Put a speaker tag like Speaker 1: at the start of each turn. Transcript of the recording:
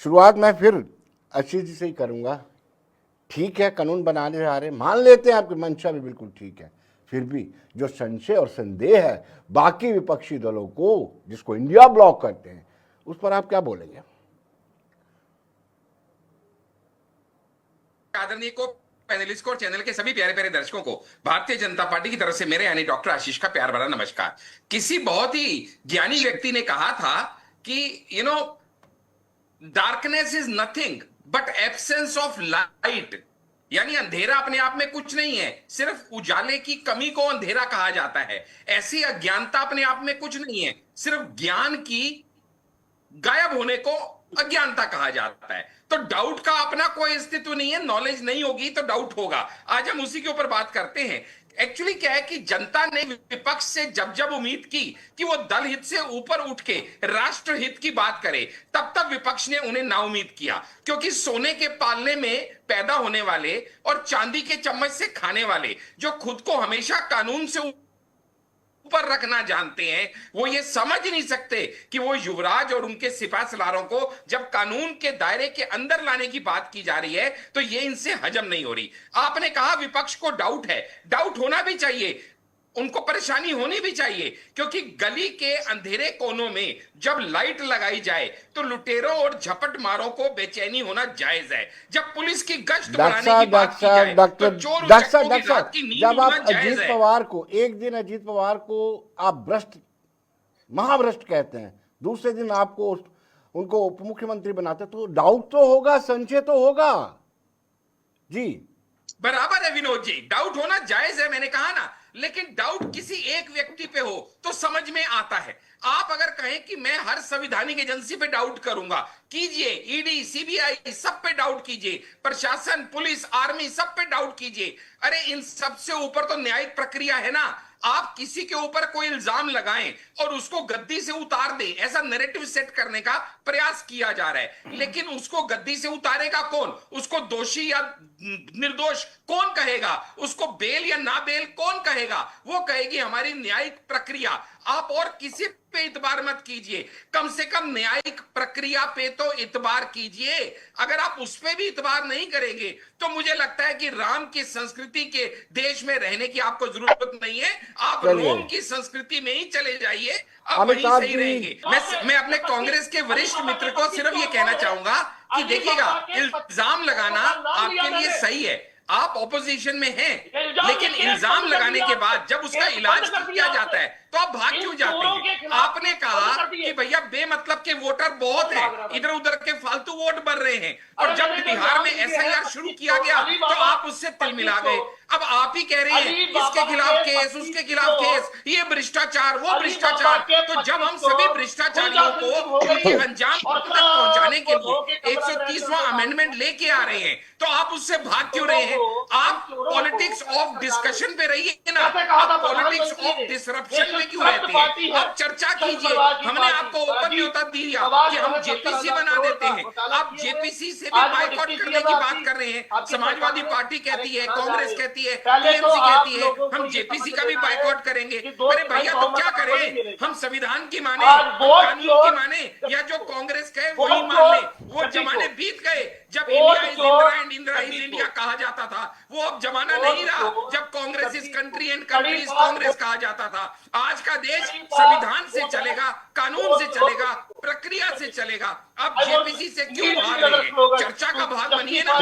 Speaker 1: शुरुआत मैं फिर आशीष जी से ही करूंगा। ठीक है, कानून बनाने जा रहे, मान लेते हैं आपकी मंशा भी बिल्कुल ठीक है, फिर भी जो संशय और संदेह है बाकी विपक्षी दलों को, जिसको इंडिया ब्लॉक करते हैं, उस पर आप क्या बोलेंगे?
Speaker 2: आदरणीय को, पैनलिस्ट को और चैनल के सभी प्यारे प्यारे दर्शकों को भारतीय जनता पार्टी की तरफ से मेरे यानी डॉक्टर आशीष का प्यार भरा नमस्कार। किसी बहुत ही ज्ञानी व्यक्ति ने कहा था कि darkness is nothing but absence of light, यानी अंधेरा अपने आप में कुछ नहीं है, सिर्फ उजाले की कमी को अंधेरा कहा जाता है। ऐसी अज्ञानता अपने आप में कुछ नहीं है, सिर्फ ज्ञान की गायब होने को अज्ञानता कहा जाता है। तो डाउट का अपना कोई अस्तित्व नहीं है, नॉलेज नहीं होगी तो डाउट होगा। आज हम उसी के ऊपर बात करते हैं। एक्चुअली क्या है कि जनता ने विपक्ष से जब जब उम्मीद की कि वो दल हित से ऊपर उठ के राष्ट्र हित की बात करे, तब तब विपक्ष ने उन्हें नाउम्मीद किया, क्योंकि सोने के पालने में पैदा होने वाले और चांदी के चम्मच से खाने वाले, जो खुद को हमेशा कानून से ऊपर रखना जानते हैं, वो ये समझ नहीं सकते कि वो युवराज और उनके सिपा सलारों को जब कानून के दायरे के अंदर लाने की बात की जा रही है तो ये इनसे हजम नहीं हो रही। आपने कहा विपक्ष को डाउट है, डाउट होना भी चाहिए, उनको परेशानी होनी भी चाहिए, क्योंकि गली के अंधेरे कोनों में जब लाइट लगाई जाए तो लुटेरों और झपट मारों को बेचैनी होना जायज है। जब पुलिस की गश्त बढ़ाने की बात की जाए तो चोर उचक्कों की रात की नींद
Speaker 1: जब
Speaker 2: उड़ना
Speaker 1: आप
Speaker 2: जायज
Speaker 1: अजीत
Speaker 2: है।
Speaker 1: पवार को एक दिन अजीत पवार को आप भ्रष्ट, महाभ्रष्ट कहते हैं, दूसरे दिन आपको उनको उप मुख्यमंत्री बनाते, तो डाउट तो होगा, संशय तो होगा जी।
Speaker 2: बराबर है विनोद जी, डाउट होना जायज है, मैंने कहा ना, लेकिन डाउट किसी एक व्यक्ति पे हो तो समझ में आता है। आप अगर कहें कि मैं हर संवैधानिक एजेंसी पे डाउट करूंगा, कीजिए, ईडी सीबीआई सब पे डाउट कीजिए, प्रशासन पुलिस आर्मी सब पे डाउट कीजिए। अरे इन सबसे ऊपर तो न्यायिक प्रक्रिया है ना। आप किसी के ऊपर कोई इल्जाम लगाएं और उसको गद्दी से उतार दें, ऐसा नैरेटिव सेट करने का प्रयास किया जा रहा है, लेकिन उसको गद्दी से उतारेगा कौन? उसको दोषी या निर्दोष कौन कहेगा? उसको बेल या ना बेल कौन कहेगा? वो कहेगी हमारी न्यायिक प्रक्रिया। आप और किसी पे इतबार मत कीजिए, कम से कम न्यायिक प्रक्रिया पे तो इतबार कीजिए। अगर आप उस पे भी इतबार नहीं करेंगे तो मुझे लगता है कि राम की संस्कृति के देश में रहने की आपको जरूरत नहीं है, आप रोम की संस्कृति में ही चले जाइए, आप वहीं सही रहेंगे। मैं अपने कांग्रेस के वरिष्ठ मित्र को सिर्फ ये कहना चाहूंगा कि देखिएगा, इल्जाम लगाना आपके लिए सही है, आप ऑपोजिशन में हैं, लेकिन इल्जाम लगाने के बाद जब उसका इलाज किया जाता है तो आप भाग क्यों जाते हैं? आपने कहा कि भैया बेमतलब के वोटर बहुत हैं, इधर उधर के फालतू वोट बढ़ रहे हैं, और जब बिहार में एसआईआर शुरू किया गया तो आप उससे तिल मिला गए। अब आप ही कह रहे हैं इसके खिलाफ केस, उसके खिलाफ केस, ये भ्रष्टाचार, वो भ्रष्टाचार। तो जब हम सभी भ्रष्टाचारियों को उनके अंजाम तक पहुंचाने के लिए 130वां अमेंडमेंट लेके आ रहे हैं, तो आप उससे भाग क्यों रहे हैं? आप पॉलिटिक्स ऑफ डिस्कशन पे रहिए ना, आप पॉलिटिक्स ऑफ डिसरप्शन में क्यों रहते हैं? आप चर्चा कीजिए। हमने आपको ओपन न्योता दिया कि हम जेपीसी बना देते हैं, आप जेपीसी से भी बाइकआउट करने की बात कर रहे हैं। समाजवादी पार्टी कहती है, कांग्रेस कहती है, टीएमसी कहती है हम जेपीसी का भी बाइकआउट करेंगे। अरे भैया तो क्या करें? हम संविधान की माने, कानून की माने, या जो कांग्रेस कहे वही मान ले? वो जमाने बीत गए जब India is Indira and Indira is India कहा जाता था। वो अब जमाना नहीं रहा जब Congress is country and country is Congress कहा जाता था। आज का देश संविधान से चलेगा, कानून से चलेगा, प्रक्रिया से चलेगा। अब जेपीसी से क्यों भाग रहे हैं? चर्चा का भाग बनिए ना।